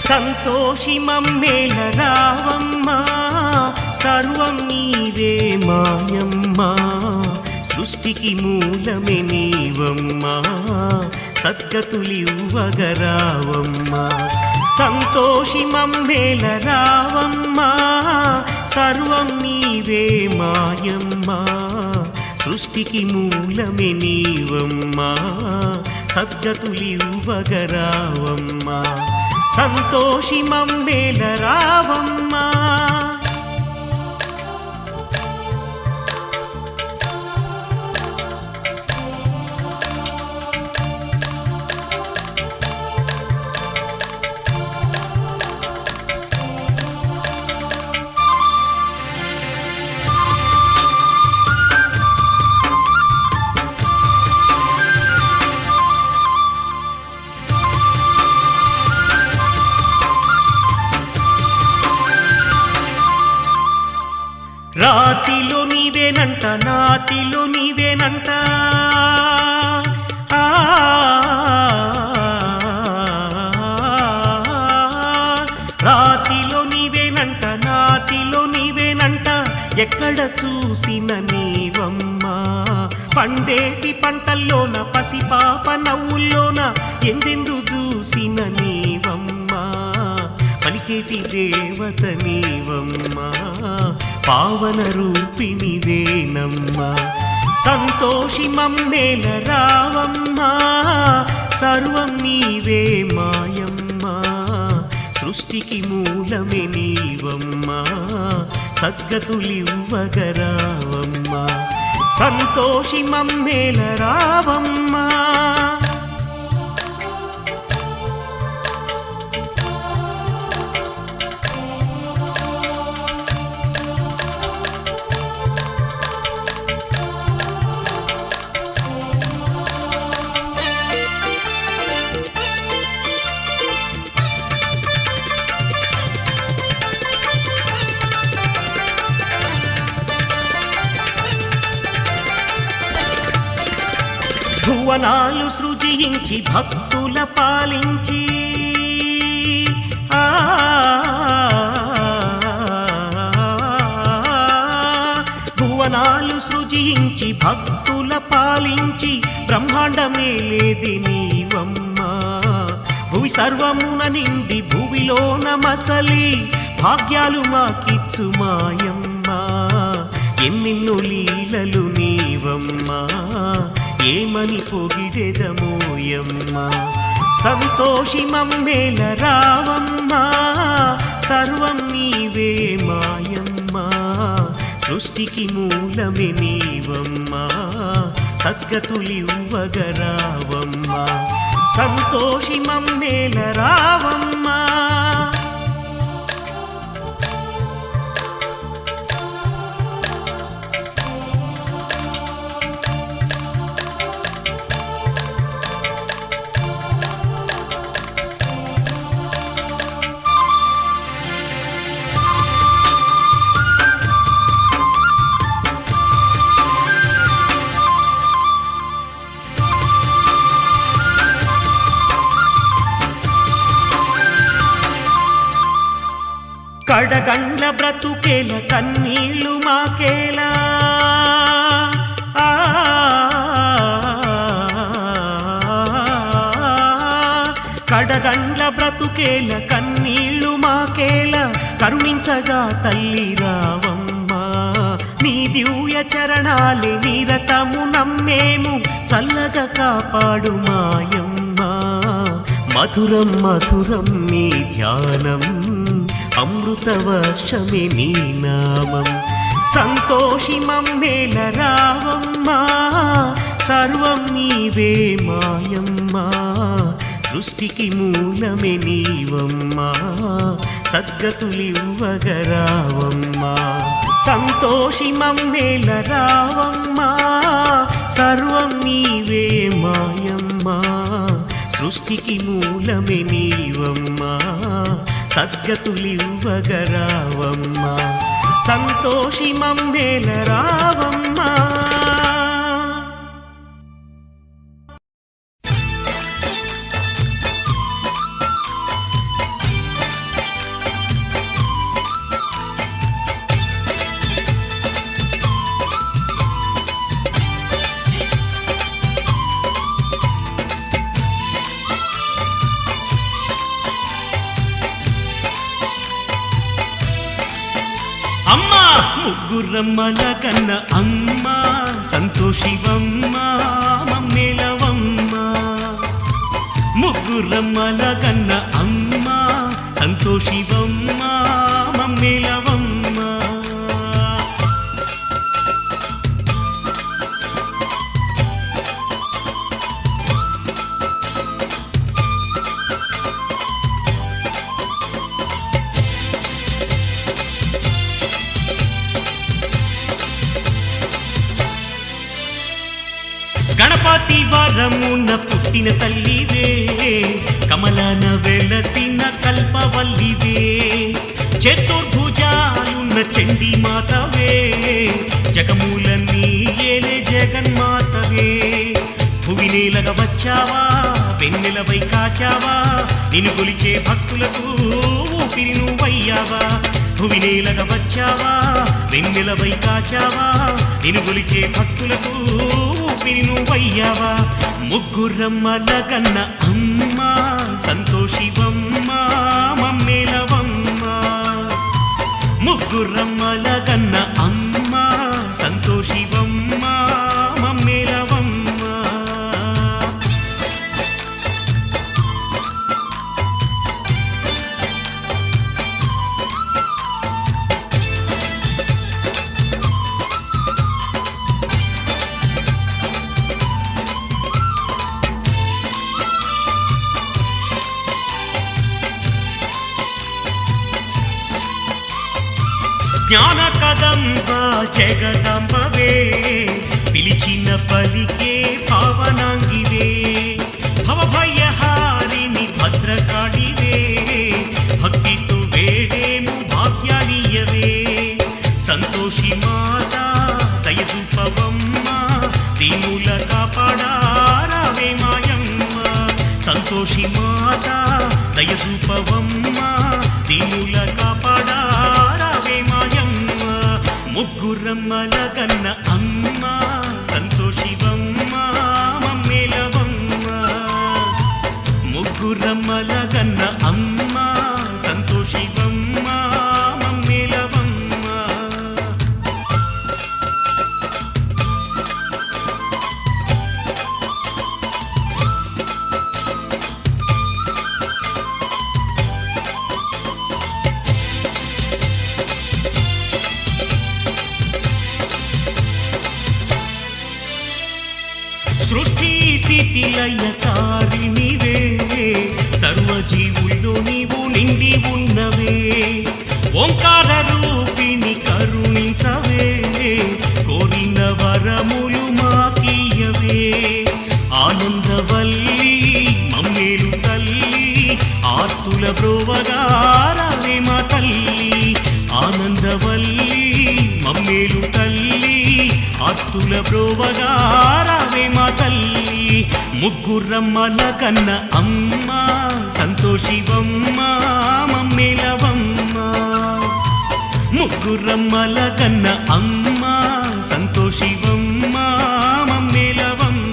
సంతోషి మమ్మేల రావమ్మా, సర్వం నీవే మాయమ్మా, సృష్టికి మూలమే నీవమ్మా, సద్గతులివ్వగరావమ్మా. సంతోషి మమ్మేల రావమ్మా, సర్వం నీవే మాయమ్మా, సృష్టికి మూలమే నీవమ్మా, సద్గతులివ్వగరావమ్మా. సంతోషి మమ్మేల రావమ్మా. రాతిలో నీవేనంట, నాతిలో నీవేనంట, రాతిలో నీవేనంట, నాతిలో నీవేనంట, ఎక్కడ చూసిన నీవమ్మా. పండేటి పంటల్లోన పసిపాప నవ్వుల్లోన ఎందెందు చూసిన నీవమ్మా. పలికేటి దేవత నీవమ్మా, పావన రూపిణివేనమ్మా. సంతోషి మమ్మేల రావమ్మా, సర్వం నీవే మాయమ్మా, సృష్టికి మూలమే నీవమ్మా, సద్గతులివ్వగరావమ్మా. సంతోషి మమ్మేల రావమ్మా. భువనాలు సృజించి భక్తుల పాలించి, భువనాలు సృజించి భక్తుల పాలించి, బ్రహ్మాండమే లేది నీవమ్మా. భువి సర్వమున నిండి భువిలోన మసలి, భాగ్యాలు మాకిచ్చు మాయమ్మా. ఎన్నెన్నో లీలలు నీవమ్మా, ఏమని పొగిడెదమోయమ్మా. సంతోషి మమ్మేల రావమ్మా, సర్వం నీవే మాయమ్మా, సృష్టికి మూలమే నీవమ్మా, సద్గతులివ్వగరావమ్మా. సంతోషి మమ్మేల రావమ్మా. కడగండ్ల బ్రతుకేల కన్నీళ్ళు మాకేలా, కడగండ్ల బ్రతుకేల కన్నీళ్ళు మాకేలా, కరుణించగా తల్లి రావమ్మా. నీ దివ్య చరణాలే నిరతము నమ్మేము, చల్లగా కాపాడు మాయమ్మా. మధురం మధురం నీ ధ్యానం, అమృత వర్షమే నీ నామం. సంతోషి మమ్మేల రావమ్మా, సర్వం నీవే మాయమ్మా, సృష్టికి మూలమే నీవమ్మా, సద్గతులివ్వగరావమ్మా. సంతోషి మమ్మేల రావమ్మా, సర్వం నీవే మాయమ్మా, సృష్టికి మూలమే నీవమ్మా, సద్గతులివ్వగరావమ్మా. సంతోషి మమ్మేల రావమ్మా. ముగ్గురమ్మల కన్న అమ్మ సంతోషివమ్మ మమ్మేలవమ్మ. ముగ్గురమ్మల కన్న అమ్మ సంతోషివమ్మ మమ్మేలవమ్మ. గణపతి వరమున పుట్టిన తల్లివే, కమలన వెలసిన కల్పవల్లివే, చతుర్భుజాలున్న చండీ మాతవే, జగమూలన్నీ ఏలే జగన్మాతవే. భువినేలగా వచ్చావా, వెన్నెలవై కాచావా, నిన్ను కొలిచే భక్తులకు ఊపిరి నువ్వయ్యావా. భువినేలగా వచ్చావా, వెన్నెలవై కాచావా, నిన్ను కొలిచే భక్తులకు ఊపిరి నువ్వయ్యావా. ముగ్గురమ్మల కన్న అమ్మ సంతోషివమ్మ మమ్మేలవమ్మ. ముగ్గురమ్మల కన్న అమ్మ సంతోషివమ్మ మమ్మేలవమ్మ. జ్ఞాన కదంబ జగదంబవే, పిలిచిన పలికే పావనాంగివే, భవభయహారిణి భద్రకాళివే, భక్తితో వేడేము భాగ్యాలియవే. సంతోషి మాత దయచూపవమ్మ, దీనుల కాపాడారావే మాయమ్మ. సంతోషి మాత దయచూపవమ్మ, దీనుల కాపాడారావే మాయమ్మ. ముగ్గురమ్మల కన్న అమ్మ సంతోషివమ్మ మమ్మేలవమ్మ. ముగ్గురమ్మల కన్న అమ్మ సంతోషివమ్మ మమ్మేలవమ్మ. సృష్టి స్థితి లయకారినివే, సర్వజీవుల్లో నీవు నిండి ఉన్నవే. ఓంకార రూపిణి కరుణించవే, కోరిన వరములు మాకీయవే. ఆనందవల్లి మమ్మేలు తల్లి, ఆర్తుల బ్రోవగారవే మా తల్లి. ఆనందవల్లి మమ్మేలు తల్లి, ఆర్తుల బ్రోవగారవే మా తల్లి. ముగ్గురమ్మల కన్న అమ్మ సంతోషివమ్మ మమ్మేలవమ్మ. ముగ్గురమ్మల కన్న అమ్మ సంతోషివమ్మ మమ్మేలవమ్మ.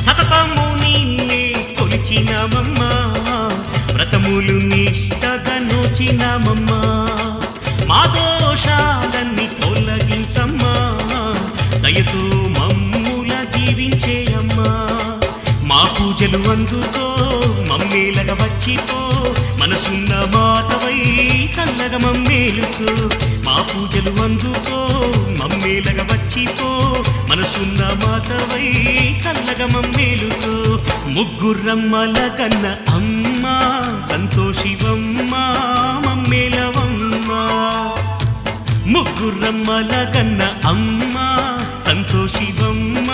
సతతము నిన్నే కొలిచినామమ్మ, వ్రతములు నిష్టగా నోచినామమ్మ. మా దోషాలన్నీ తొలగించమ్మా, దయతో మమ్ముల దీవించేయమ్మా. మా పూజలు అందుకో, మమ్మేలగా వచ్చిపో, మనసున్న మాతవై చల్లగా మమ్మేలుకో. మా పూజలు అందుకో, మమ్మేలగా వచ్చిపో, మనసున్న మాతవై చల్లగా మమ్మేలుకో. ముగ్గురమ్మల కన్న అమ్మ సంతోషివమ్మ మమ్మేలవమ్మ. ముగ్గురమ్మల కన్న అమ్మ సంతోషివమ్మ